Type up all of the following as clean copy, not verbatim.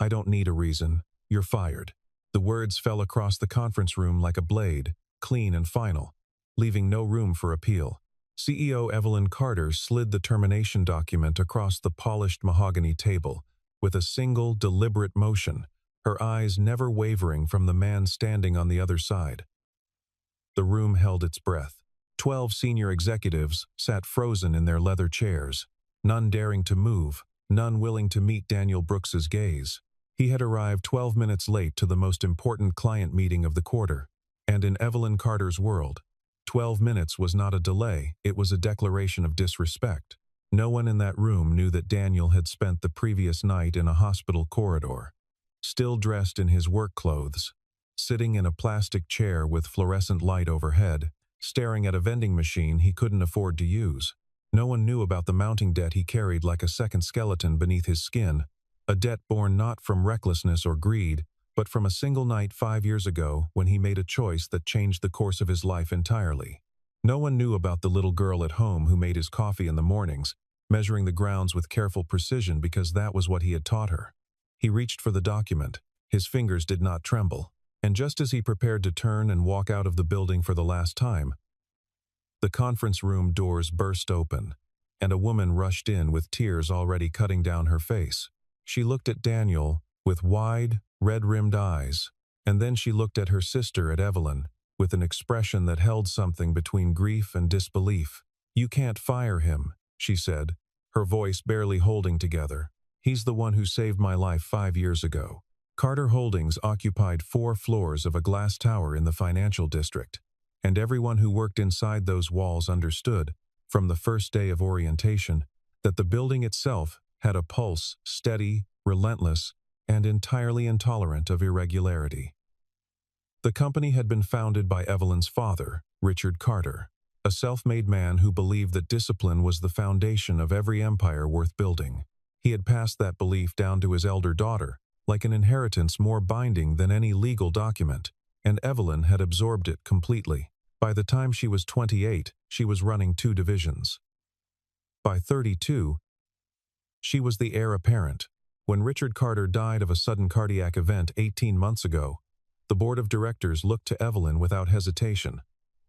I don't need a reason. You're fired." The words fell across the conference room like a blade, clean and final, leaving no room for appeal. CEO Evelyn Carter slid the termination document across the polished mahogany table, with a single, deliberate motion, her eyes never wavering from the man standing on the other side. The room held its breath. 12 senior executives sat frozen in their leather chairs, none daring to move, none willing to meet Daniel Brooks's gaze. He had arrived 12 minutes late to the most important client meeting of the quarter, and in Evelyn Carter's world, 12 minutes was not a delay, it was a declaration of disrespect. No one in that room knew that Daniel had spent the previous night in a hospital corridor, still dressed in his work clothes, sitting in a plastic chair with fluorescent light overhead, staring at a vending machine he couldn't afford to use. No one knew about the mounting debt he carried like a second skeleton beneath his skin, a debt born not from recklessness or greed, but from a single night 5 years ago when he made a choice that changed the course of his life entirely. No one knew about the little girl at home who made his coffee in the mornings, measuring the grounds with careful precision because that was what he had taught her. He reached for the document. His fingers did not tremble, and just as he prepared to turn and walk out of the building for the last time, the conference room doors burst open, and a woman rushed in with tears already cutting down her face. She looked at Daniel with wide, red-rimmed eyes, and then she looked at her sister, at Evelyn, with an expression that held something between grief and disbelief. "You can't fire him," she said, her voice barely holding together. "He's the one who saved my life 5 years ago." Carter Holdings occupied 4 floors of a glass tower in the financial district, and everyone who worked inside those walls understood, from the first day of orientation, that the building itself had a pulse steady, relentless, and entirely intolerant of irregularity. The company had been founded by Evelyn's father, Richard Carter, a self-made man who believed that discipline was the foundation of every empire worth building. He had passed that belief down to his elder daughter, like an inheritance more binding than any legal document, and Evelyn had absorbed it completely. By the time she was 28, she was running 2 divisions. By 32, she was the heir apparent. When Richard Carter died of a sudden cardiac event 18 months ago, the board of directors looked to Evelyn without hesitation,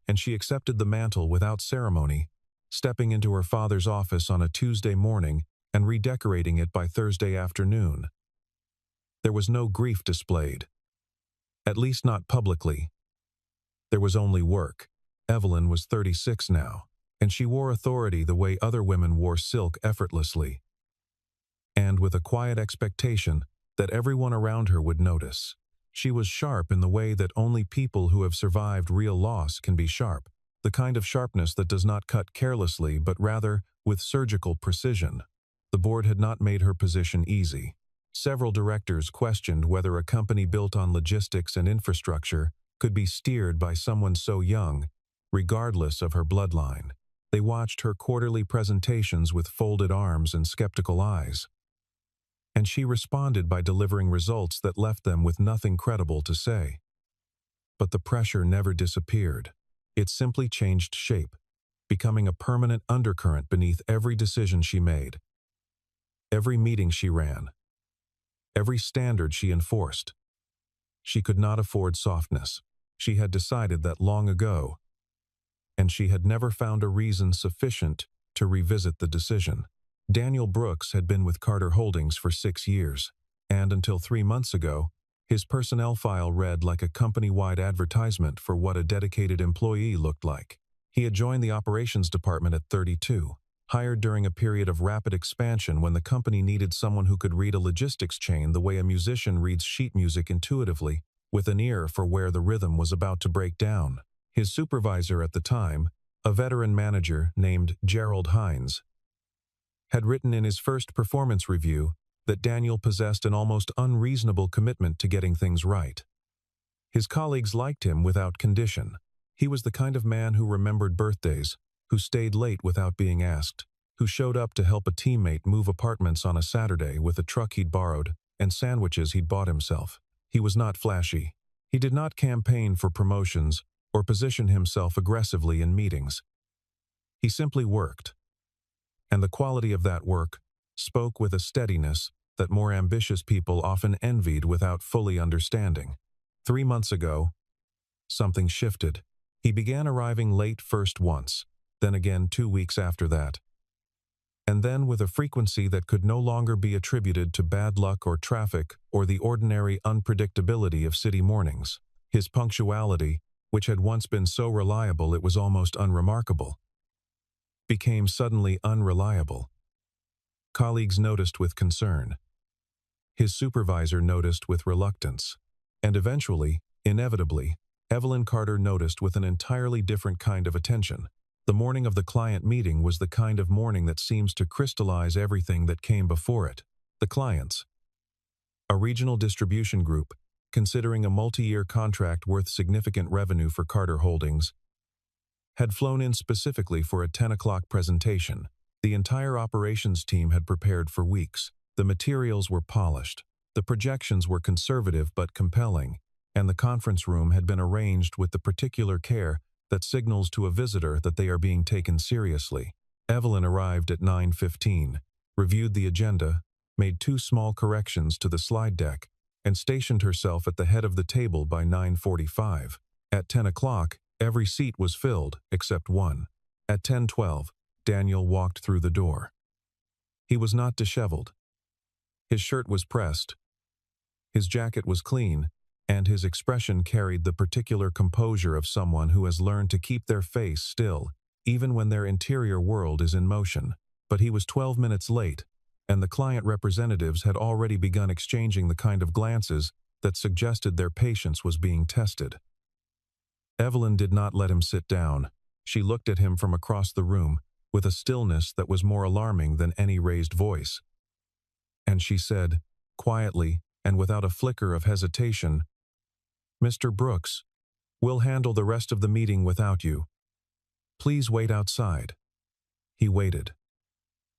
and she accepted the mantle without ceremony, stepping into her father's office on a Tuesday morning and redecorating it by Thursday afternoon. There was no grief displayed, at least not publicly. There was only work. Evelyn was 36 now, and she wore authority the way other women wore silk effortlessly, and with a quiet expectation that everyone around her would notice. She was sharp in the way that only people who have survived real loss can be sharp, the kind of sharpness that does not cut carelessly but rather with surgical precision. The board had not made her position easy. Several directors questioned whether a company built on logistics and infrastructure could be steered by someone so young, regardless of her bloodline. They watched her quarterly presentations with folded arms and skeptical eyes, and she responded by delivering results that left them with nothing credible to say. But the pressure never disappeared. It simply changed shape, becoming a permanent undercurrent beneath every decision she made, every meeting she ran, every standard she enforced. She could not afford softness. She had decided that long ago, and she had never found a reason sufficient to revisit the decision. Daniel Brooks had been with Carter Holdings for 6 years, and until 3 months ago, his personnel file read like a company-wide advertisement for what a dedicated employee looked like. He had joined the operations department at 32, hired during a period of rapid expansion when the company needed someone who could read a logistics chain the way a musician reads sheet music intuitively, with an ear for where the rhythm was about to break down. His supervisor at the time, a veteran manager named Gerald Hines, had written in his first performance review that Daniel possessed an almost unreasonable commitment to getting things right. His colleagues liked him without condition. He was the kind of man who remembered birthdays, who stayed late without being asked, who showed up to help a teammate move apartments on a Saturday with a truck he'd borrowed and sandwiches he'd bought himself. He was not flashy. He did not campaign for promotions or position himself aggressively in meetings. He simply worked, and the quality of that work spoke with a steadiness that more ambitious people often envied without fully understanding. 3 months ago, something shifted. He began arriving late first once, then again 2 weeks after that, and then with a frequency that could no longer be attributed to bad luck or traffic or the ordinary unpredictability of city mornings. His punctuality, which had once been so reliable it was almost unremarkable, became suddenly unreliable. Colleagues noticed with concern. His supervisor noticed with reluctance. And eventually, inevitably, Evelyn Carter noticed with an entirely different kind of attention. The morning of the client meeting was the kind of morning that seems to crystallize everything that came before it. The clients, a regional distribution group, considering a multi-year contract worth significant revenue for Carter Holdings, had flown in specifically for a 10 o'clock presentation. The entire operations team had prepared for weeks. The materials were polished. The projections were conservative but compelling, and the conference room had been arranged with the particular care that signals to a visitor that they are being taken seriously. Evelyn arrived at 9:15, reviewed the agenda, made 2 small corrections to the slide deck, and stationed herself at the head of the table by 9:45. At 10 o'clock, every seat was filled except one. At 10:12, Daniel walked through the door. He was not disheveled. His shirt was pressed, his jacket was clean, and his expression carried the particular composure of someone who has learned to keep their face still, even when their interior world is in motion. But he was 12 minutes late, and the client representatives had already begun exchanging the kind of glances that suggested their patience was being tested. Evelyn did not let him sit down. She looked at him from across the room, with a stillness that was more alarming than any raised voice. And she said, quietly and without a flicker of hesitation, "Mr. Brooks, we'll handle the rest of the meeting without you. Please wait outside." He waited.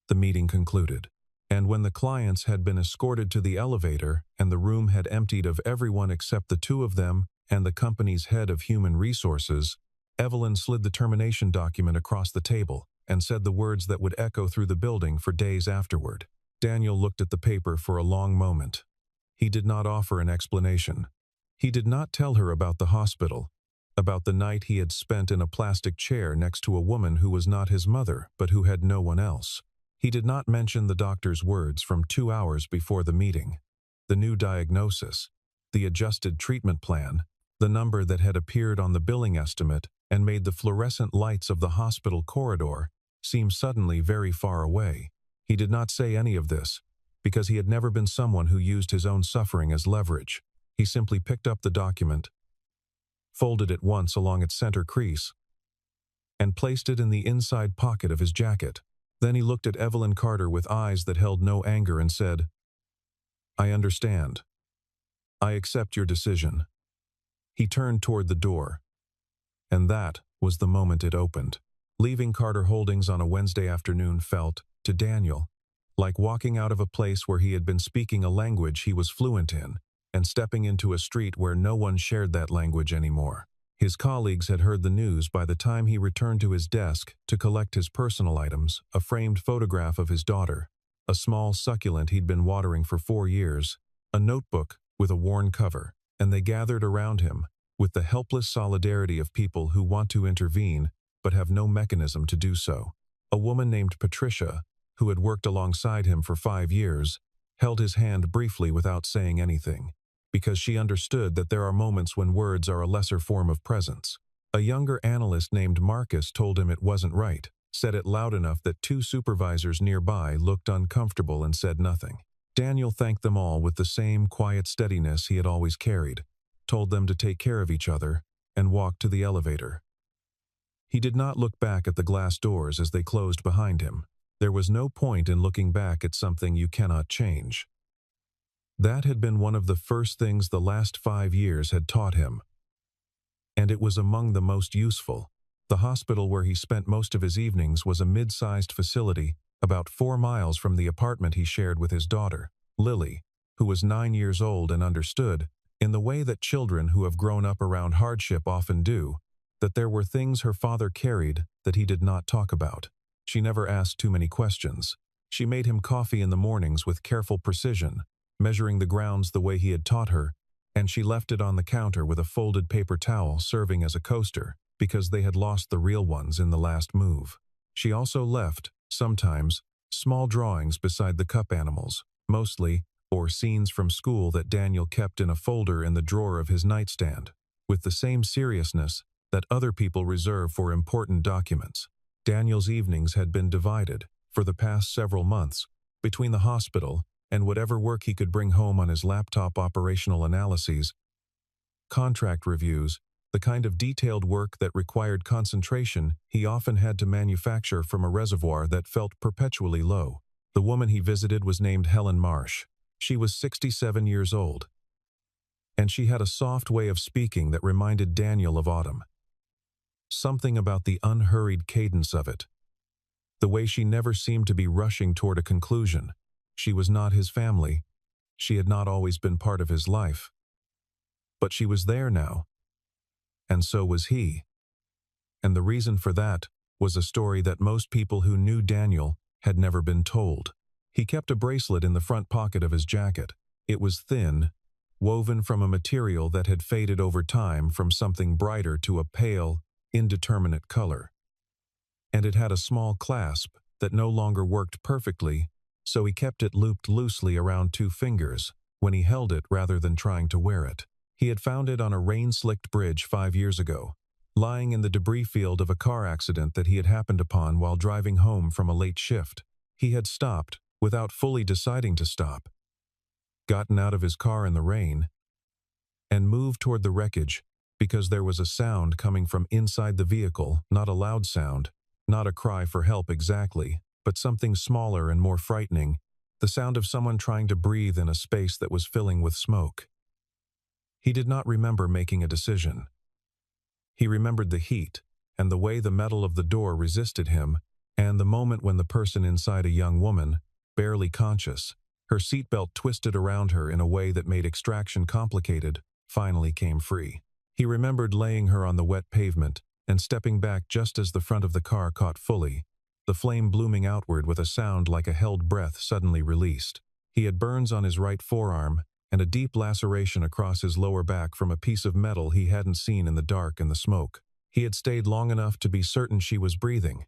The meeting concluded, and when the clients had been escorted to the elevator and the room had emptied of everyone except the 2 of them and the company's head of human resources, Evelyn slid the termination document across the table and said the words that would echo through the building for days afterward. Daniel looked at the paper for a long moment. He did not offer an explanation. He did not tell her about the hospital, about the night he had spent in a plastic chair next to a woman who was not his mother but who had no one else. He did not mention the doctor's words from 2 hours before the meeting, the new diagnosis, the adjusted treatment plan, the number that had appeared on the billing estimate and made the fluorescent lights of the hospital corridor seem suddenly very far away. He did not say any of this, because he had never been someone who used his own suffering as leverage. He simply picked up the document, folded it once along its center crease, and placed it in the inside pocket of his jacket. Then he looked at Evelyn Carter with eyes that held no anger and said, "I understand. I accept your decision." He turned toward the door, and that was the moment it opened. Leaving Carter Holdings on a Wednesday afternoon felt, to Daniel, like walking out of a place where he had been speaking a language he was fluent in, and stepping into a street where no one shared that language anymore. His colleagues had heard the news by the time he returned to his desk to collect his personal items, a framed photograph of his daughter, a small succulent he'd been watering for 4 years, a notebook with a worn cover, and they gathered around him with the helpless solidarity of people who want to intervene but have no mechanism to do so. A woman named Patricia, who had worked alongside him for 5 years, held his hand briefly without saying anything, because she understood that there are moments when words are a lesser form of presence. A younger analyst named Marcus told him it wasn't right, said it loud enough that 2 supervisors nearby looked uncomfortable and said nothing. Daniel thanked them all with the same quiet steadiness he had always carried, told them to take care of each other, and walked to the elevator. He did not look back at the glass doors as they closed behind him. There was no point in looking back at something you cannot change. That had been one of the first things the last 5 years had taught him, and it was among the most useful. The hospital where he spent most of his evenings was a mid-sized facility about 4 miles from the apartment he shared with his daughter, Lily, who was 9 years old and understood, in the way that children who have grown up around hardship often do, that there were things her father carried that he did not talk about. She never asked too many questions. She made him coffee in the mornings with careful precision, measuring the grounds the way he had taught her, and she left it on the counter with a folded paper towel serving as a coaster, because they had lost the real ones in the last move. She also left, sometimes, small drawings beside the cup animals, mostly, or scenes from school that Daniel kept in a folder in the drawer of his nightstand, with the same seriousness that other people reserve for important documents. Daniel's evenings had been divided, for the past several months, between the hospital and whatever work he could bring home on his laptop. Operational analyses, contract reviews, the kind of detailed work that required concentration he often had to manufacture from a reservoir that felt perpetually low. The woman he visited was named Helen Marsh. She was 67 years old, and she had a soft way of speaking that reminded Daniel of autumn. Something about the unhurried cadence of it. The way she never seemed to be rushing toward a conclusion. She was not his family. She had not always been part of his life. But she was there now. And so was he. And the reason for that was a story that most people who knew Daniel had never been told. He kept a bracelet in the front pocket of his jacket. It was thin, woven from a material that had faded over time from something brighter to a pale, indeterminate color. And it had a small clasp that no longer worked perfectly, so he kept it looped loosely around 2 fingers when he held it rather than trying to wear it. He had found it on a rain-slicked bridge 5 years ago, lying in the debris field of a car accident that he had happened upon while driving home from a late shift. He had stopped, without fully deciding to stop, gotten out of his car in the rain, and moved toward the wreckage because there was a sound coming from inside the vehicle, not a loud sound, not a cry for help exactly, but something smaller and more frightening, the sound of someone trying to breathe in a space that was filling with smoke. He did not remember making a decision. He remembered the heat, and the way the metal of the door resisted him, and the moment when the person inside, a young woman, barely conscious, her seatbelt twisted around her in a way that made extraction complicated, finally came free. He remembered laying her on the wet pavement and stepping back just as the front of the car caught fully, the flame blooming outward with a sound like a held breath suddenly released. He had burns on his right forearm and a deep laceration across his lower back from a piece of metal he hadn't seen in the dark and the smoke. He had stayed long enough to be certain she was breathing.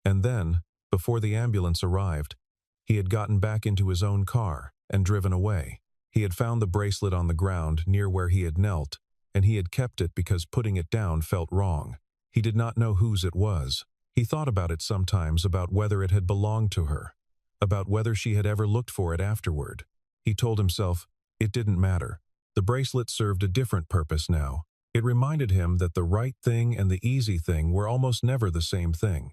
And then, before the ambulance arrived, he had gotten back into his own car and driven away. He had found the bracelet on the ground near where he had knelt, and he had kept it because putting it down felt wrong. He did not know whose it was. He thought about it sometimes, about whether it had belonged to her, about whether she had ever looked for it afterward. He told himself, it didn't matter. The bracelet served a different purpose now. It reminded him that the right thing and the easy thing were almost never the same thing.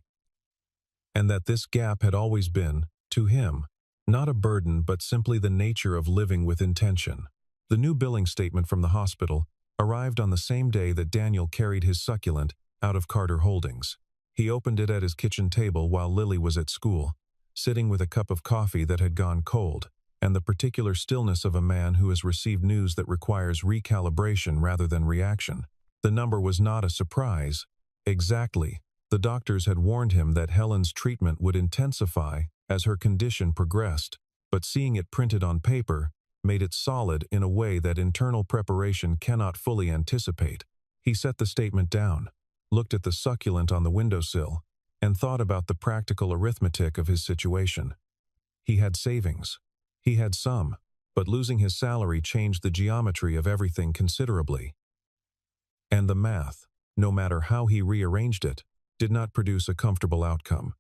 And that this gap had always been, to him, not a burden but simply the nature of living with intention. The new billing statement from the hospital arrived on the same day that Daniel carried his succulent out of Carter Holdings. He opened it at his kitchen table while Lily was at school, sitting with a cup of coffee that had gone cold, and the particular stillness of a man who has received news that requires recalibration rather than reaction. The number was not a surprise. Exactly. The doctors had warned him that Helen's treatment would intensify as her condition progressed, but seeing it printed on paper made it solid in a way that internal preparation cannot fully anticipate. He set the statement down, looked at the succulent on the windowsill, and thought about the practical arithmetic of his situation. He had savings. He had some, but losing his salary changed the geometry of everything considerably. And the math, no matter how he rearranged it, did not produce a comfortable outcome.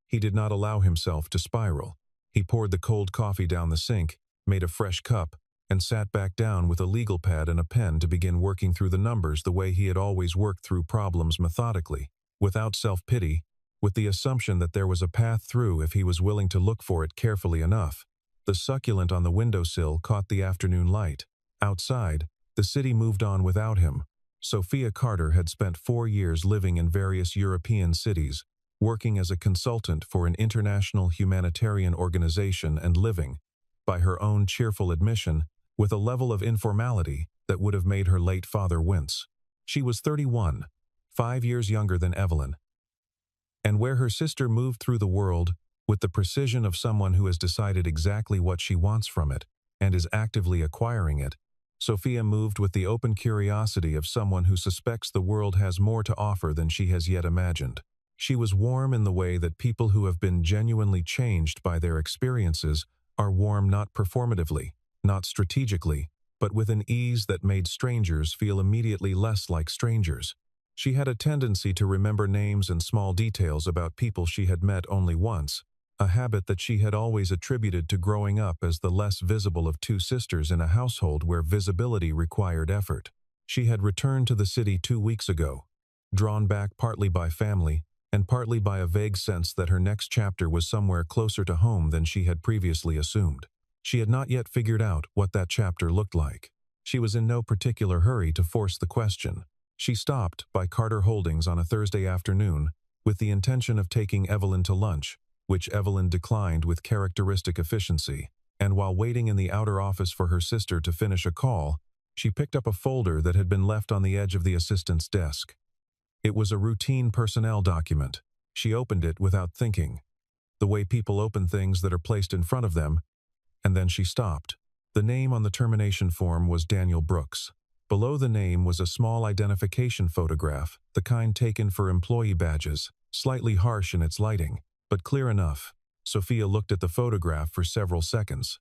He did not allow himself to spiral. He poured the cold coffee down the sink, made a fresh cup, and sat back down with a legal pad and a pen to begin working through the numbers the way he had always worked through problems, methodically, without self-pity, with the assumption that there was a path through if he was willing to look for it carefully enough. The succulent on the windowsill caught the afternoon light. Outside, the city moved on without him. Sophia Carter had spent 4 years living in various European cities, working as a consultant for an international humanitarian organization and living, by her own cheerful admission, with a level of informality that would have made her late father wince. She was 31, 5 years younger than Evelyn. And where her sister moved through the world With the precision of someone who has decided exactly what she wants from it and is actively acquiring it, Sophia moved with the open curiosity of someone who suspects the world has more to offer than she has yet imagined. She was warm in the way that people who have been genuinely changed by their experiences are warm not performatively, not strategically, but with an ease that made strangers feel immediately less like strangers. She had a tendency to remember names and small details about people she had met only once, a habit that she had always attributed to growing up as the less visible of two sisters in a household where visibility required effort. She had returned to the city 2 weeks ago, drawn back partly by family and partly by a vague sense that her next chapter was somewhere closer to home than she had previously assumed. She had not yet figured out what that chapter looked like. She was in no particular hurry to force the question. She stopped by Carter Holdings on a Thursday afternoon with the intention of taking Evelyn to lunch, which Evelyn declined with characteristic efficiency, and while waiting in the outer office for her sister to finish a call, she picked up a folder that had been left on the edge of the assistant's desk. It was a routine personnel document. She opened it without thinking, the way people open things that are placed in front of them, and then she stopped. The name on the termination form was Daniel Brooks. Below the name was a small identification photograph, the kind taken for employee badges, slightly harsh in its lighting, but clear enough. Sophia looked at the photograph for several seconds.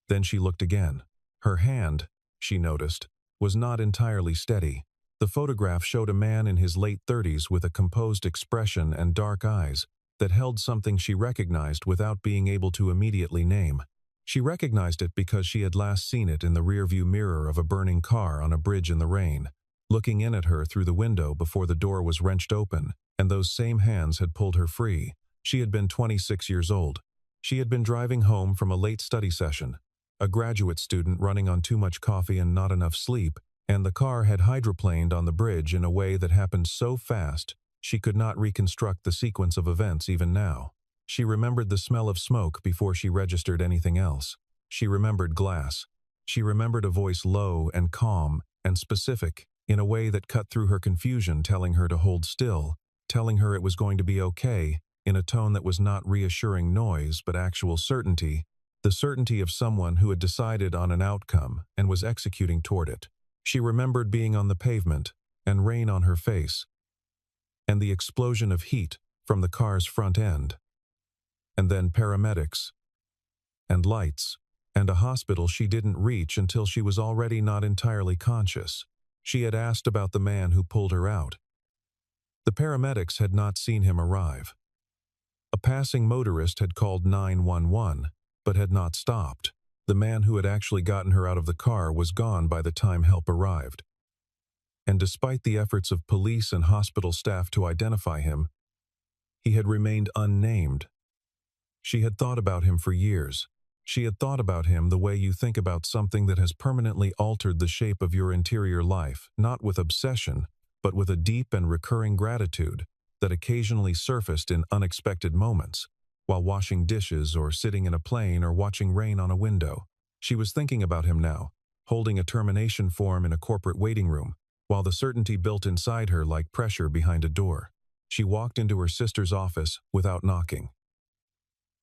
Then she looked again. Her hand, she noticed, was not entirely steady. The photograph showed a man in his late 30s with a composed expression and dark eyes that held something she recognized without being able to immediately name. She recognized it because she had last seen it in the rearview mirror of a burning car on a bridge in the rain, looking in at her through the window before the door was wrenched open, and those same hands had pulled her free. She had been 26 years old. She had been driving home from a late study session, a graduate student running on too much coffee and not enough sleep, and the car had hydroplaned on the bridge in a way that happened so fast she could not reconstruct the sequence of events even now. She remembered the smell of smoke before she registered anything else. She remembered glass. She remembered a voice low and calm and specific in a way that cut through her confusion, telling her to hold still, telling her it was going to be okay, in a tone that was not reassuring noise but actual certainty, the certainty of someone who had decided on an outcome and was executing toward it. She remembered being on the pavement and rain on her face, and the explosion of heat from the car's front end, and then paramedics, and lights, and a hospital she didn't reach until she was already not entirely conscious. She had asked about the man who pulled her out. The paramedics had not seen him arrive. A passing motorist had called 911, but had not stopped. The man who had actually gotten her out of the car was gone by the time help arrived. And despite the efforts of police and hospital staff to identify him, he had remained unnamed. She had thought about him for years. She had thought about him the way you think about something that has permanently altered the shape of your interior life, not with obsession, but with a deep and recurring gratitude that occasionally surfaced in unexpected moments, while washing dishes or sitting in a plane or watching rain on a window. She was thinking about him now, holding a termination form in a corporate waiting room, while the certainty built inside her like pressure behind a door. She walked into her sister's office without knocking.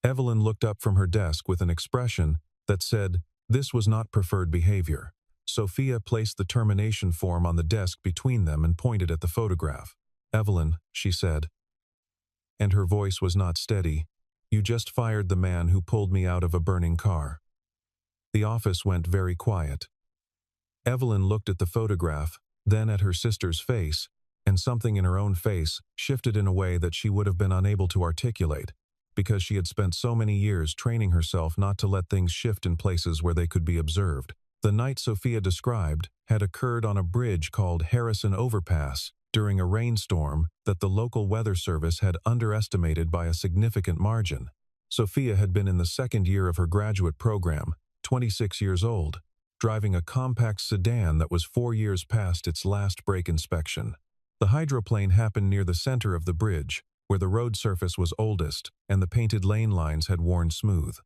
Evelyn looked up from her desk with an expression that said, this was not preferred behavior. Sophia placed the termination form on the desk between them and pointed at the photograph. Evelyn, she said, and her voice was not steady, you just fired the man who pulled me out of a burning car. The office went very quiet. Evelyn looked at the photograph, then at her sister's face, and something in her own face shifted in a way that she would have been unable to articulate, because she had spent so many years training herself not to let things shift in places where they could be observed. The night Sophia described had occurred on a bridge called Harrison Overpass during a rainstorm that the local weather service had underestimated by a significant margin. Sophia had been in the second year of her graduate program, 26 years old, driving a compact sedan that was 4 years past its last brake inspection. The hydroplane happened near the center of the bridge, where the road surface was oldest and the painted lane lines had worn smooth.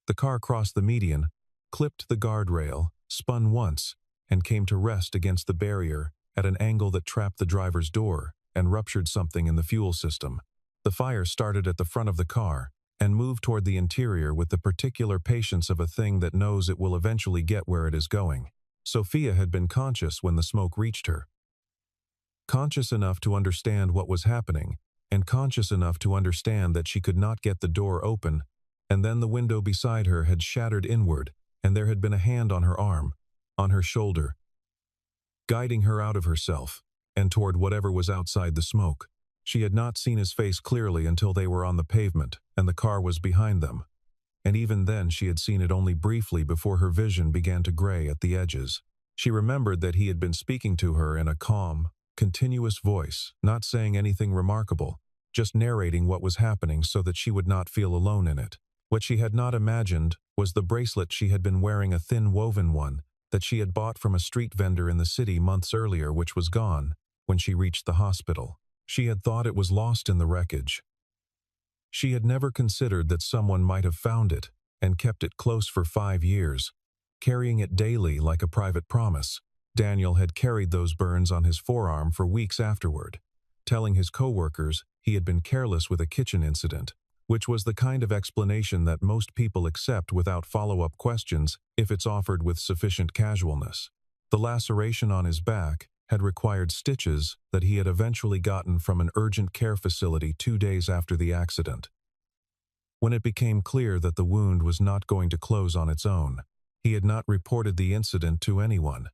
The car crossed the median, clipped the guardrail, spun once, and came to rest against the barrier at an angle that trapped the driver's door and ruptured something in the fuel system. The fire started at the front of the car and moved toward the interior with the particular patience of a thing that knows it will eventually get where it is going. Sophia had been conscious when the smoke reached her. Conscious enough to understand what was happening, and conscious enough to understand that she could not get the door open, and then the window beside her had shattered inward, and there had been a hand on her arm, on her shoulder, guiding her out of herself, and toward whatever was outside the smoke. She had not seen his face clearly until they were on the pavement, and the car was behind them. And even then she had seen it only briefly before her vision began to gray at the edges. She remembered that he had been speaking to her in a calm, continuous voice, not saying anything remarkable, just narrating what was happening so that she would not feel alone in it. What she had not imagined was the bracelet she had been wearing, a thin woven one that she had bought from a street vendor in the city months earlier, which was gone when she reached the hospital. She had thought it was lost in the wreckage. She had never considered that someone might have found it and kept it close for 5 years, carrying it daily like a private promise. Daniel had carried those burns on his forearm for weeks afterward, telling his co-workers he had been careless with a kitchen incident, which was the kind of explanation that most people accept without follow-up questions if it's offered with sufficient casualness. The laceration on his back had required stitches that he had eventually gotten from an urgent care facility 2 days after the accident. When it became clear that the wound was not going to close on its own, he had not reported the incident to anyone.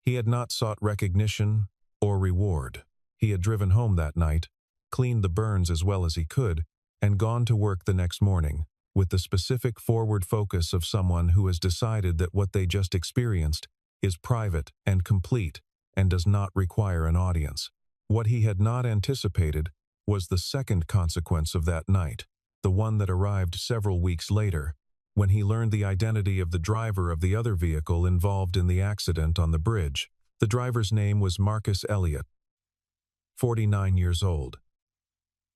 He had not sought recognition or reward. He had driven home that night, cleaned the burns as well as he could, and gone to work the next morning with the specific forward focus of someone who has decided that what they just experienced is private and complete and does not require an audience. What he had not anticipated was the second consequence of that night, the one that arrived several weeks later, when he learned the identity of the driver of the other vehicle involved in the accident on the bridge. The driver's name was Marcus Elliott, 49 years old,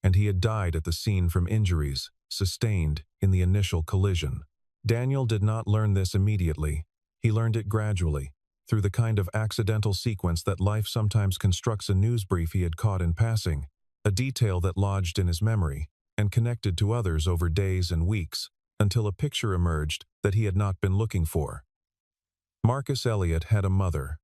and he had died at the scene from injuries sustained in the initial collision. Daniel did not learn this immediately. He learned it gradually, through the kind of accidental sequence that life sometimes constructs. A news brief he had caught in passing, a detail that lodged in his memory and connected to others over days and weeks, until a picture emerged that he had not been looking for. Marcus Elliott had a mother.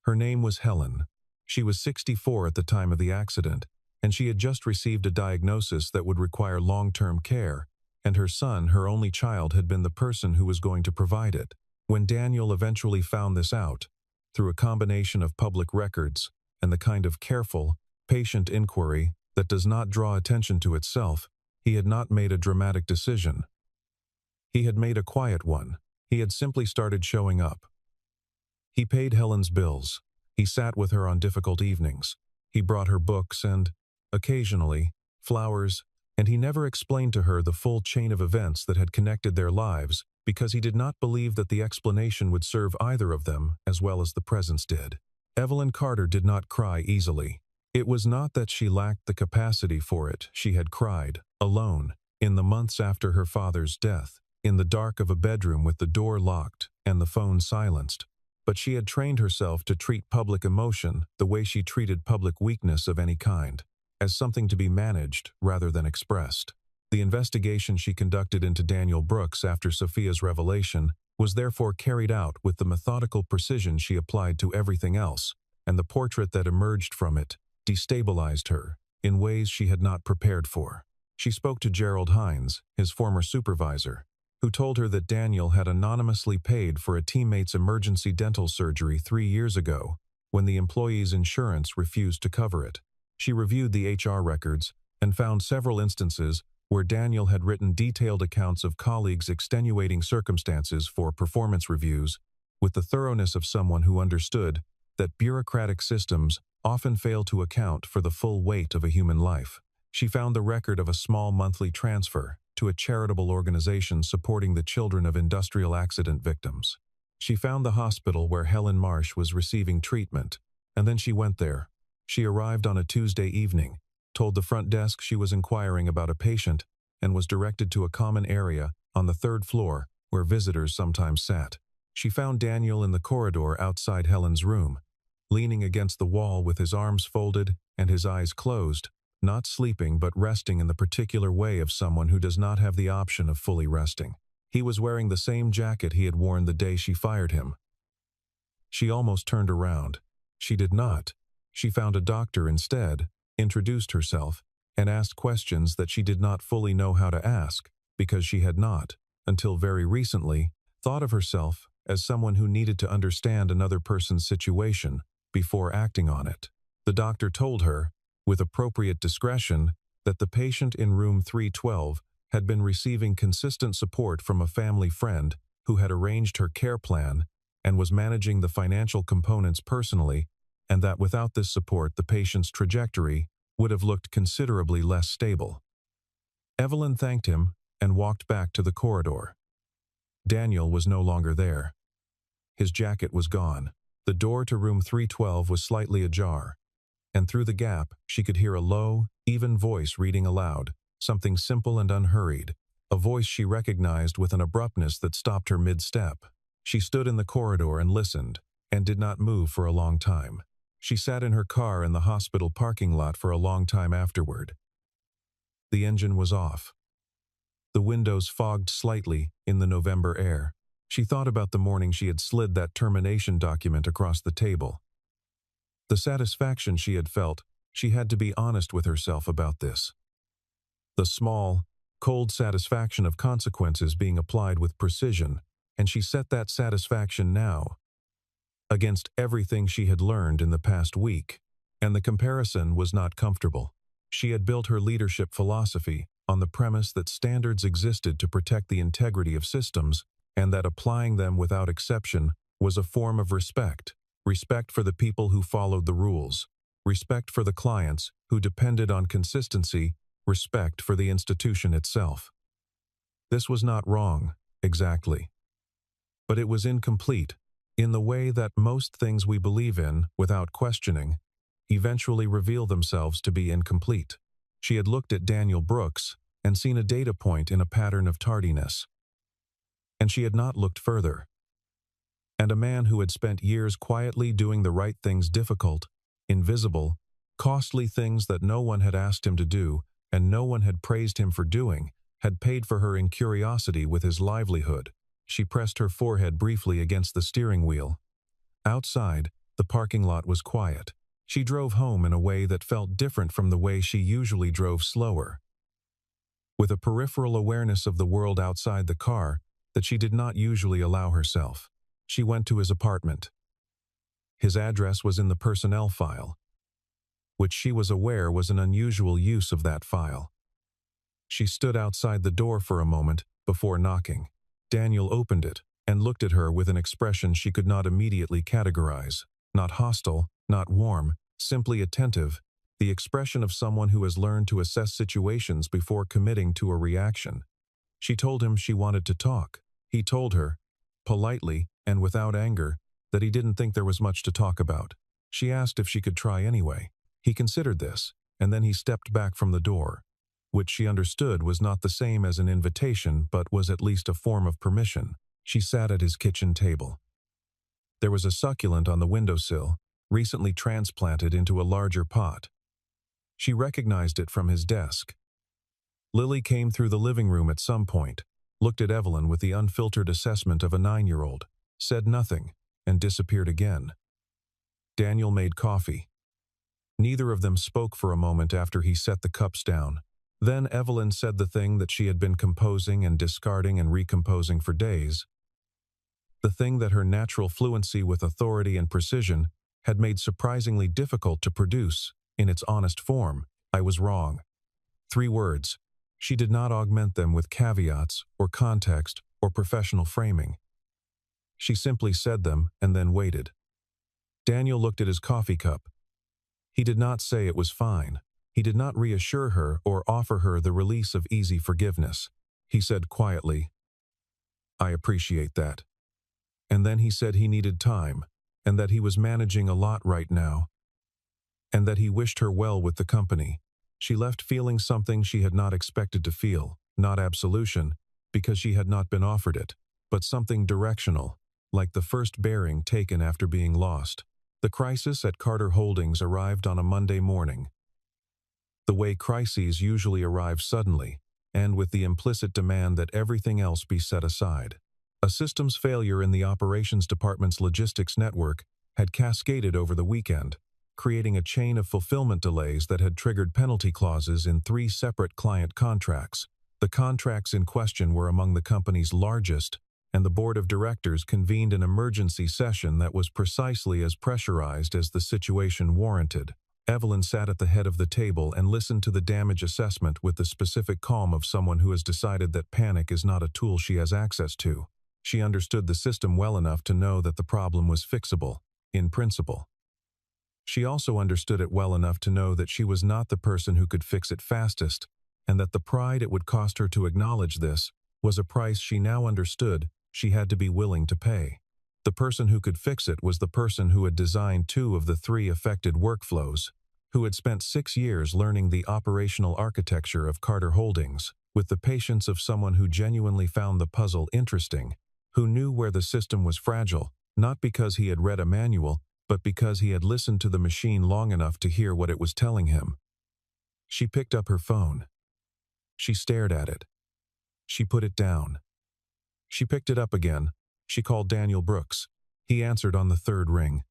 Her name was Helen. She was 64 at the time of the accident, and she had just received a diagnosis that would require long-term care, and her son, her only child, had been the person who was going to provide it. When Daniel eventually found this out, through a combination of public records and the kind of careful, patient inquiry that does not draw attention to itself, he had not made a dramatic decision. He had made a quiet one. He had simply started showing up. He paid Helen's bills. He sat with her on difficult evenings. He brought her books and, occasionally, flowers, and he never explained to her the full chain of events that had connected their lives, because he did not believe that the explanation would serve either of them as well as the presence did. Evelyn Carter did not cry easily. It was not that she lacked the capacity for it. She had cried, alone, in the months after her father's death, in the dark of a bedroom with the door locked and the phone silenced. But she had trained herself to treat public emotion the way she treated public weakness of any kind, as something to be managed rather than expressed. The investigation she conducted into Daniel Brooks after Sophia's revelation was therefore carried out with the methodical precision she applied to everything else, and the portrait that emerged from it destabilized her in ways she had not prepared for. She spoke to Gerald Hines, his former supervisor, who told her that Daniel had anonymously paid for a teammate's emergency dental surgery 3 years ago when the employee's insurance refused to cover it. She reviewed the HR records and found several instances where Daniel had written detailed accounts of colleagues' extenuating circumstances for performance reviews with the thoroughness of someone who understood that bureaucratic systems often fail to account for the full weight of a human life. She found the record of a small monthly transfer to a charitable organization supporting the children of industrial accident victims. She found the hospital where Helen Marsh was receiving treatment, and then she went there. She arrived on a Tuesday evening, told the front desk she was inquiring about a patient, and was directed to a common area on the 3rd floor where visitors sometimes sat. She found Daniel in the corridor outside Helen's room, leaning against the wall with his arms folded and his eyes closed, not sleeping but resting in the particular way of someone who does not have the option of fully resting. He was wearing the same jacket he had worn the day she fired him. She almost turned around. She did not. She found a doctor instead, introduced herself, and asked questions that she did not fully know how to ask, because she had not, until very recently, thought of herself as someone who needed to understand another person's situation before acting on it. The doctor told her, with appropriate discretion, that the patient in room 312 had been receiving consistent support from a family friend who had arranged her care plan and was managing the financial components personally, and that without this support the patient's trajectory would have looked considerably less stable. Evelyn thanked him and walked back to the corridor. Daniel was no longer there. His jacket was gone. The door to room 312 was slightly ajar, and through the gap she could hear a low, even voice reading aloud, something simple and unhurried, a voice she recognized with an abruptness that stopped her mid-step. She stood in the corridor and listened, and did not move for a long time. She sat in her car in the hospital parking lot for a long time afterward. The engine was off. The windows fogged slightly in the November air. She thought about the morning she had slid that termination document across the table. The satisfaction she had felt, she had to be honest with herself about this. The small, cold satisfaction of consequences being applied with precision, and she set that satisfaction now against everything she had learned in the past week, and the comparison was not comfortable. She had built her leadership philosophy on the premise that standards existed to protect the integrity of systems, and that applying them without exception was a form of respect. Respect for the people who followed the rules, respect for the clients who depended on consistency, respect for the institution itself. This was not wrong, exactly. But it was incomplete, in the way that most things we believe in, without questioning, eventually reveal themselves to be incomplete. She had looked at Daniel Brooks and seen a data point in a pattern of tardiness. And she had not looked further. And a man who had spent years quietly doing the right things, difficult, invisible, costly things that no one had asked him to do and no one had praised him for doing, had paid for her in curiosity with his livelihood. She pressed her forehead briefly against the steering wheel. Outside, the parking lot was quiet. She drove home in a way that felt different from the way she usually drove, slower, with a peripheral awareness of the world outside the car that she did not usually allow herself. She went to his apartment. His address was in the personnel file, which she was aware was an unusual use of that file. She stood outside the door for a moment before knocking. Daniel opened it and looked at her with an expression she could not immediately categorize. Not hostile, not warm, simply attentive, the expression of someone who has learned to assess situations before committing to a reaction. She told him she wanted to talk. He told her, politely and without anger, that he didn't think there was much to talk about. She asked if she could try anyway. He considered this, and then he stepped back from the door, which she understood was not the same as an invitation but was at least a form of permission. She sat at his kitchen table. There was a succulent on the windowsill, recently transplanted into a larger pot. She recognized it from his desk. Lily came through the living room at some point, looked at Evelyn with the unfiltered assessment of a 9-year-old, said nothing, and disappeared again. Daniel made coffee. Neither of them spoke for a moment after he set the cups down. Then Evelyn said the thing that she had been composing and discarding and recomposing for days. The thing that her natural fluency with authority and precision had made surprisingly difficult to produce in its honest form. I was wrong. 3 words. She did not augment them with caveats or context or professional framing. She simply said them and then waited. Daniel looked at his coffee cup. He did not say it was fine. He did not reassure her or offer her the release of easy forgiveness. He said quietly, "I appreciate that." And then he said he needed time, and that he was managing a lot right now, and that he wished her well with the company. She left feeling something she had not expected to feel, not absolution, because she had not been offered it, but something directional, like the first bearing taken after being lost. The crisis at Carter Holdings arrived on a Monday morning. the way crises usually arrive suddenly, and with the implicit demand that everything else be set aside. A systems failure in the operations department's logistics network had cascaded over the weekend, creating a chain of fulfillment delays that had triggered penalty clauses in 3 separate client contracts. The contracts in question were among the company's largest, and the board of directors convened an emergency session that was precisely as pressurized as the situation warranted. Evelyn sat at the head of the table and listened to the damage assessment with the specific calm of someone who has decided that panic is not a tool she has access to. She understood the system well enough to know that the problem was fixable, in principle. She also understood it well enough to know that she was not the person who could fix it fastest, and that the pride it would cost her to acknowledge this was a price she now understood she had to be willing to pay. The person who could fix it was the person who had designed 2 of the 3 affected workflows, who had spent 6 years learning the operational architecture of Carter Holdings, with the patience of someone who genuinely found the puzzle interesting, who knew where the system was fragile, not because he had read a manual, but because he had listened to the machine long enough to hear what it was telling him. She picked up her phone. She stared at it. She put it down. She picked it up again. She called Daniel Brooks. He answered on the 3rd ring.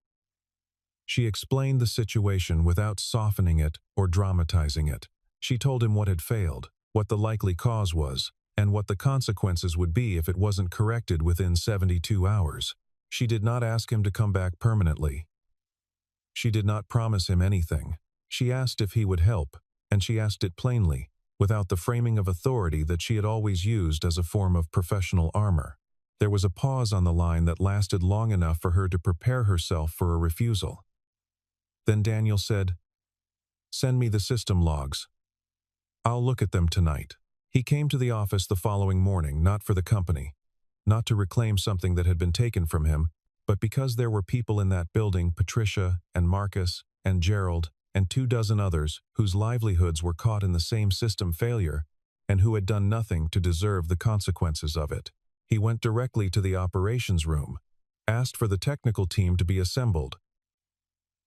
She explained the situation without softening it or dramatizing it. She told him what had failed, what the likely cause was, and what the consequences would be if it wasn't corrected within 72 hours. She did not ask him to come back permanently. She did not promise him anything. She asked if he would help, and she asked it plainly, without the framing of authority that she had always used as a form of professional armor. There was a pause on the line that lasted long enough for her to prepare herself for a refusal. Then Daniel said, "Send me the system logs. I'll look at them tonight." He came to the office the following morning, not for the company, not to reclaim something that had been taken from him, but because there were people in that building, Patricia and Marcus and Gerald and 24 others, whose livelihoods were caught in the same system failure and who had done nothing to deserve the consequences of it. He went directly to the operations room, asked for the technical team to be assembled,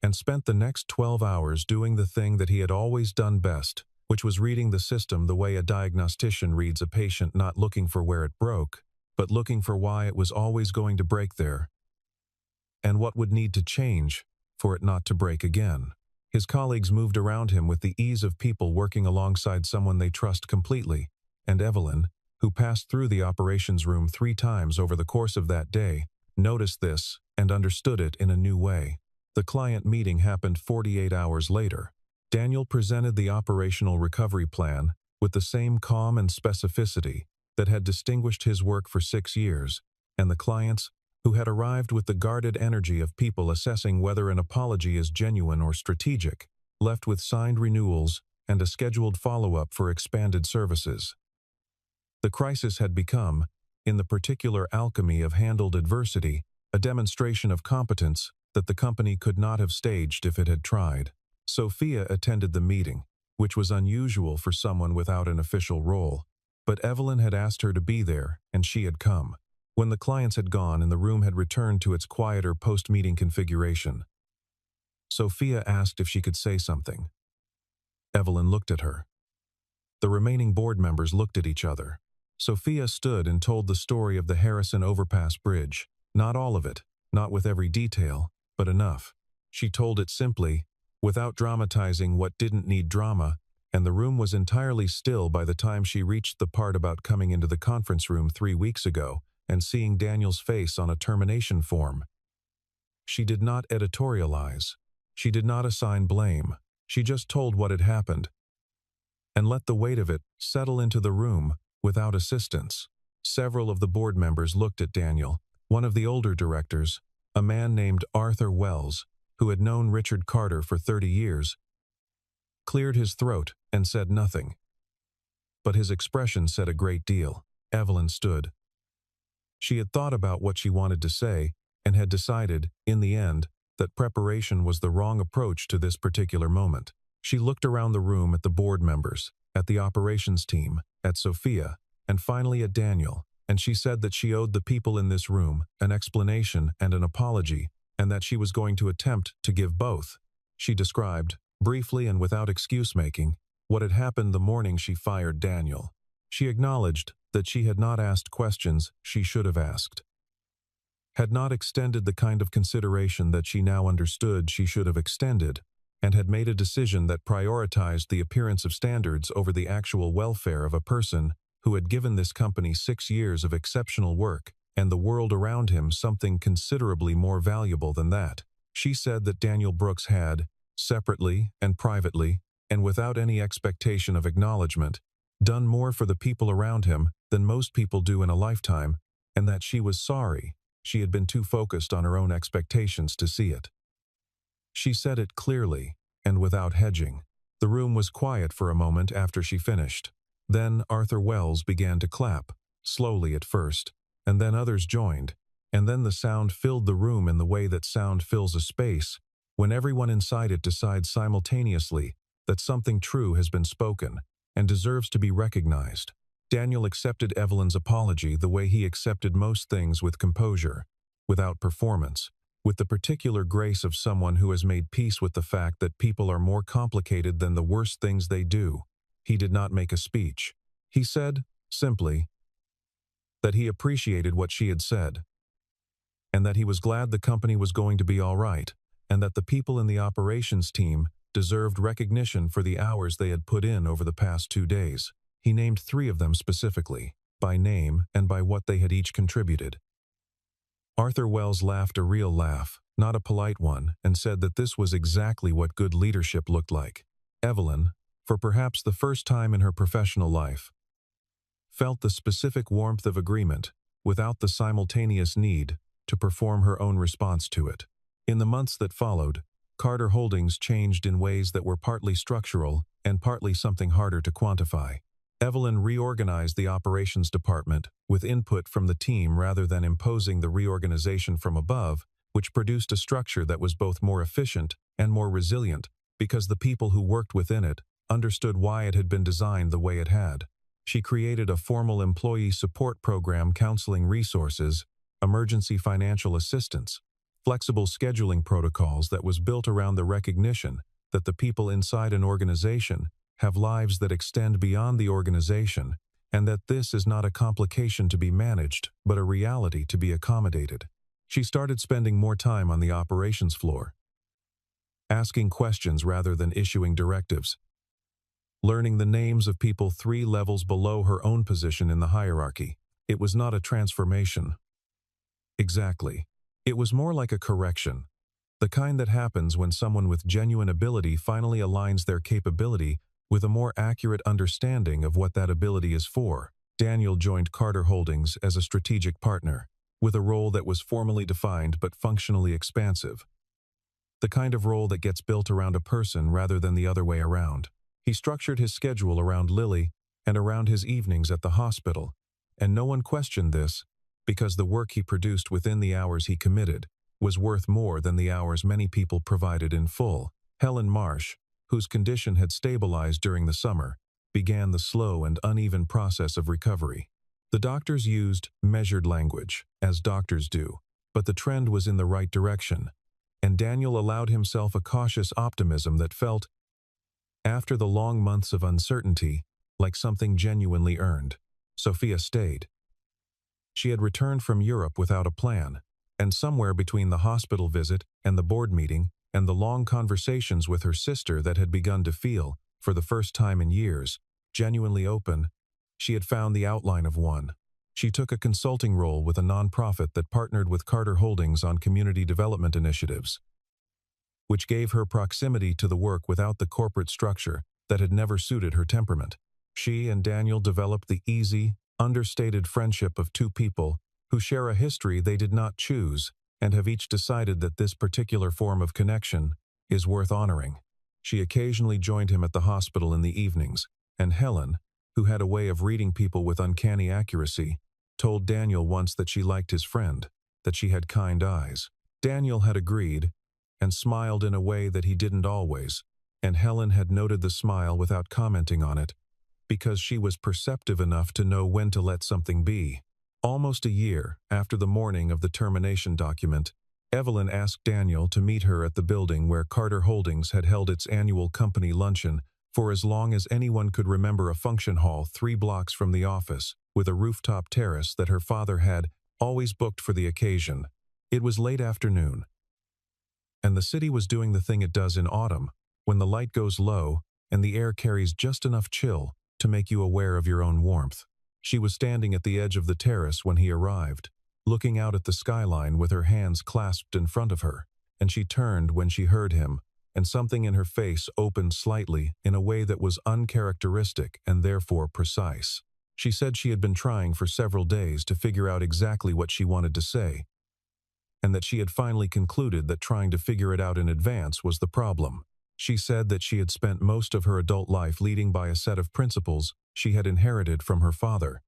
and spent the next 12 hours doing the thing that he had always done best, which was reading the system the way a diagnostician reads a patient, not looking for where it broke, but looking for why it was always going to break there, and what would need to change for it not to break again. His colleagues moved around him with the ease of people working alongside someone they trust completely, and Evelyn, who passed through the operations room 3 times over the course of that day, noticed this and understood it in a new way. The client meeting happened 48 hours later. Daniel presented the operational recovery plan with the same calm and specificity that had distinguished his work for 6 years, and the clients, who had arrived with the guarded energy of people assessing whether an apology is genuine or strategic, left with signed renewals and a scheduled follow-up for expanded services. The crisis had become, in the particular alchemy of handled adversity, a demonstration of competence that the company could not have staged if it had tried. Sophia attended the meeting, which was unusual for someone without an official role, but Evelyn had asked her to be there, and she had come. When the clients had gone and the room had returned to its quieter post-meeting configuration, Sophia asked if she could say something. Evelyn looked at her. The remaining board members looked at each other. Sophia stood and told the story of the Harrison Overpass Bridge. Not all of it, not with every detail, but enough. She told it simply, without dramatizing what didn't need drama, and the room was entirely still by the time she reached the part about coming into the conference room 3 weeks ago and seeing Daniel's face on a termination form. She did not editorialize. She did not assign blame. She just told what had happened and let the weight of it settle into the room without assistance. Several of the board members looked at Daniel. One of the older directors, a man named Arthur Wells, who had known Richard Carter for 30 years, cleared his throat and said nothing. But his expression said a great deal. Evelyn stood. She had thought about what she wanted to say and had decided, in the end, that preparation was the wrong approach to this particular moment. She looked around the room at the board members, at the operations team, at Sophia, and finally at Daniel, and she said that she owed the people in this room an explanation and an apology, and that she was going to attempt to give both. She described, briefly and without excuse-making, what had happened the morning she fired Daniel. She acknowledged that she had not asked questions she should have asked, had not extended the kind of consideration that she now understood she should have extended, and had made a decision that prioritized the appearance of standards over the actual welfare of a person who had given this company 6 years of exceptional work and the world around him something considerably more valuable than that. She said that Daniel Brooks had, separately and privately, and without any expectation of acknowledgement, done more for the people around him than most people do in a lifetime, and that she was sorry she had been too focused on her own expectations to see it. She said it clearly and without hedging. The room was quiet for a moment after she finished. Then Arthur Wells began to clap, slowly at first, and then others joined, and then the sound filled the room in the way that sound fills a space, when everyone inside it decides simultaneously that something true has been spoken and deserves to be recognized. Daniel accepted Evelyn's apology the way he accepted most things, with composure, without performance, with the particular grace of someone who has made peace with the fact that people are more complicated than the worst things they do. He did not make a speech. He said, simply, that he appreciated what she had said, and that he was glad the company was going to be all right, and that the people in the operations team deserved recognition for the hours they had put in over the past 2 days. He named 3 of them specifically, by name and by what they had each contributed. Arthur Wells laughed a real laugh, not a polite one, and said that this was exactly what good leadership looked like. Evelyn, for perhaps the first time in her professional life, felt the specific warmth of agreement, without the simultaneous need to perform her own response to it. In the months that followed, Carter Holdings changed in ways that were partly structural and partly something harder to quantify. Evelyn reorganized the operations department with input from the team rather than imposing the reorganization from above, which produced a structure that was both more efficient and more resilient because the people who worked within it understood why it had been designed the way it had. She created a formal employee support program, counseling resources, emergency financial assistance, flexible scheduling protocols that was built around the recognition that the people inside an organization have lives that extend beyond the organization, and that this is not a complication to be managed, but a reality to be accommodated. She started spending more time on the operations floor, asking questions rather than issuing directives, learning the names of people 3 levels below her own position in the hierarchy. It was not a transformation. Exactly. It was more like a correction, the kind that happens when someone with genuine ability finally aligns their capability with a more accurate understanding of what that ability is for. Daniel joined Carter Holdings as a strategic partner, with a role that was formally defined but functionally expansive. The kind of role that gets built around a person rather than the other way around. He structured his schedule around Lily and around his evenings at the hospital, and no one questioned this, because the work he produced within the hours he committed was worth more than the hours many people provided in full. Helen Marsh, whose condition had stabilized during the summer, began the slow and uneven process of recovery. The doctors used measured language, as doctors do, but the trend was in the right direction, and Daniel allowed himself a cautious optimism that felt, after the long months of uncertainty, like something genuinely earned. Sophia stayed. She had returned from Europe without a plan, and somewhere between the hospital visit and the board meeting and the long conversations with her sister that had begun to feel, for the first time in years, genuinely open, she had found the outline of one. She took a consulting role with a nonprofit that partnered with Carter Holdings on community development initiatives, which gave her proximity to the work without the corporate structure that had never suited her temperament. She and Daniel developed the easy, understated friendship of 2 people who share a history they did not choose and have each decided that this particular form of connection is worth honoring. She occasionally joined him at the hospital in the evenings, and Helen, who had a way of reading people with uncanny accuracy, told Daniel once that she liked his friend, that she had kind eyes. Daniel had agreed, and smiled in a way that he didn't always, and Helen had noted the smile without commenting on it, because she was perceptive enough to know when to let something be. Almost a year after the morning of the termination document, Evelyn asked Daniel to meet her at the building where Carter Holdings had held its annual company luncheon for as long as anyone could remember, a function hall 3 blocks from the office, with a rooftop terrace that her father had always booked for the occasion. It was late afternoon, and the city was doing the thing it does in autumn, when the light goes low and the air carries just enough chill to make you aware of your own warmth. She was standing at the edge of the terrace when he arrived, looking out at the skyline with her hands clasped in front of her, and she turned when she heard him, and something in her face opened slightly in a way that was uncharacteristic and therefore precise. She said she had been trying for several days to figure out exactly what she wanted to say, and that she had finally concluded that trying to figure it out in advance was the problem. She said that she had spent most of her adult life leading by a set of principles she had inherited from her father,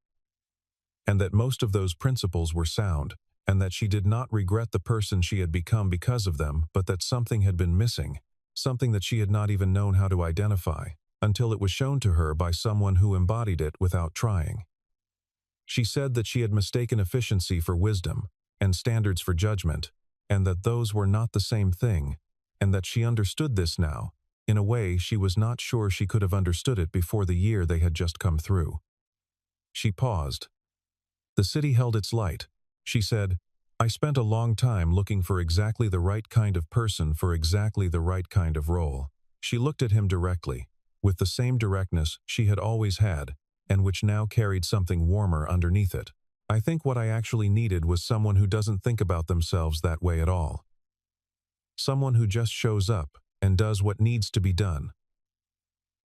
and that most of those principles were sound, and that she did not regret the person she had become because of them, but that something had been missing, something that she had not even known how to identify, until it was shown to her by someone who embodied it without trying. She said that she had mistaken efficiency for wisdom, and standards for judgment, and that those were not the same thing, and that she understood this now, in a way she was not sure she could have understood it before the year they had just come through. She paused. The city held its light. She said, "I spent a long time looking for exactly the right kind of person for exactly the right kind of role." She looked at him directly, with the same directness she had always had, and which now carried something warmer underneath it. "I think what I actually needed was someone who doesn't think about themselves that way at all. Someone who just shows up and does what needs to be done,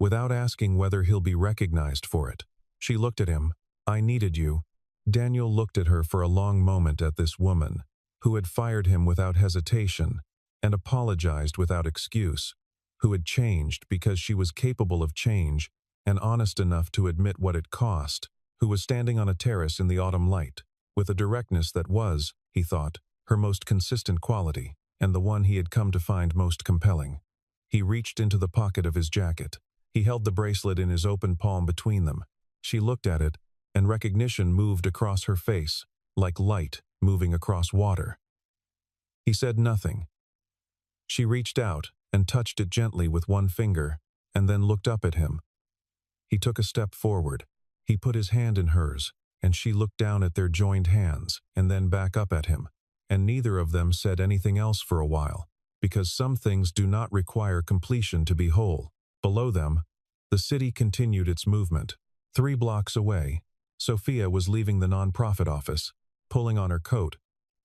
without asking whether he'll be recognized for it." She looked at him. "I needed you." Daniel looked at her for a long moment, at this woman, who had fired him without hesitation and apologized without excuse, who had changed because she was capable of change and honest enough to admit what it cost, who was standing on a terrace in the autumn light, with a directness that was, he thought, her most consistent quality, and the one he had come to find most compelling. He reached into the pocket of his jacket. He held the bracelet in his open palm between them. She looked at it, and recognition moved across her face, like light moving across water. He said nothing. She reached out and touched it gently with one finger, and then looked up at him. He took a step forward. He put his hand in hers, and she looked down at their joined hands, and then back up at him, and neither of them said anything else for a while, because some things do not require completion to be whole. Below them, the city continued its movement. 3 blocks away, Sophia was leaving the nonprofit office, pulling on her coat,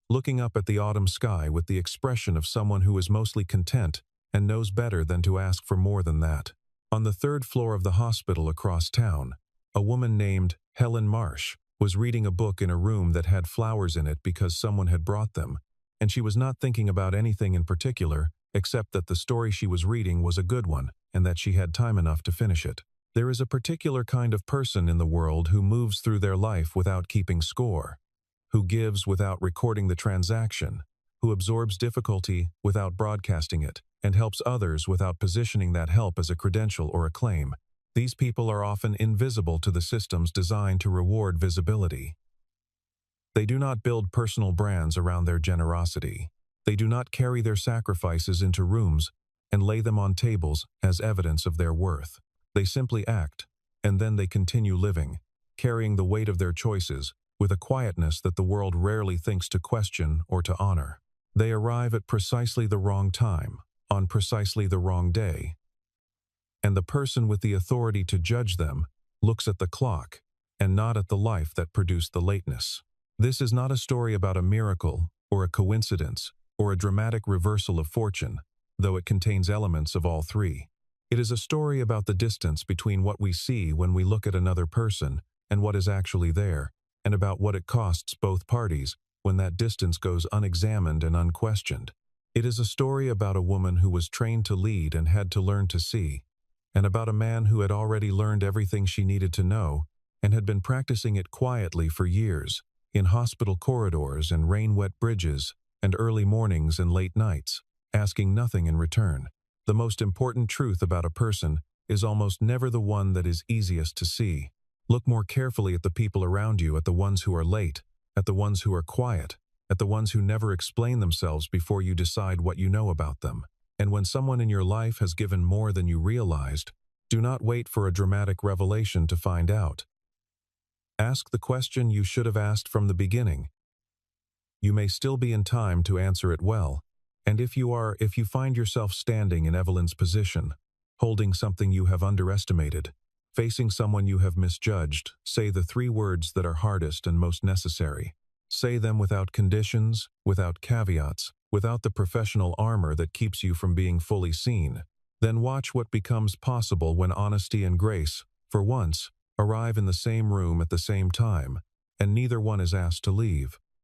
looking up at the autumn sky with the expression of someone who is mostly content and knows better than to ask for more than that. On the 3rd floor of the hospital across town, a woman named Helen Marsh was reading a book in a room that had flowers in it because someone had brought them, and she was not thinking about anything in particular except that the story she was reading was a good one and that she had time enough to finish it. There is a particular kind of person in the world who moves through their life without keeping score, who gives without recording the transaction, who absorbs difficulty without broadcasting it, and helps others without positioning that help as a credential or a claim. These people are often invisible to the systems designed to reward visibility. They do not build personal brands around their generosity. They do not carry their sacrifices into rooms and lay them on tables as evidence of their worth. They simply act, and then they continue living, carrying the weight of their choices with a quietness that the world rarely thinks to question or to honor. They arrive at precisely the wrong time, on precisely the wrong day, and the person with the authority to judge them looks at the clock and not at the life that produced the lateness. This is not a story about a miracle or a coincidence or a dramatic reversal of fortune, though it contains elements of all three. It is a story about the distance between what we see when we look at another person and what is actually there, and about what it costs both parties when that distance goes unexamined and unquestioned. It is a story about a woman who was trained to lead and had to learn to see, and about a man who had already learned everything she needed to know and had been practicing it quietly for years, in hospital corridors and rain-wet bridges and early mornings and late nights, asking nothing in return. The most important truth about a person is almost never the one that is easiest to see. Look more carefully at the people around you, at the ones who are late, at the ones who are quiet, at the ones who never explain themselves before you decide what you know about them. And when someone in your life has given more than you realized, Do not wait for a dramatic revelation to find out. Ask the question you should have asked from the beginning. You may still be in time to answer it well, and if you find yourself standing in Evelyn's position, holding something you have underestimated, facing someone you have misjudged, say the 3 words that are hardest and most necessary. Say them without conditions, without caveats, without the professional armor that keeps you from being fully seen. Then watch what becomes possible when honesty and grace, for once, arrive in the same room at the same time, and neither one is asked to leave.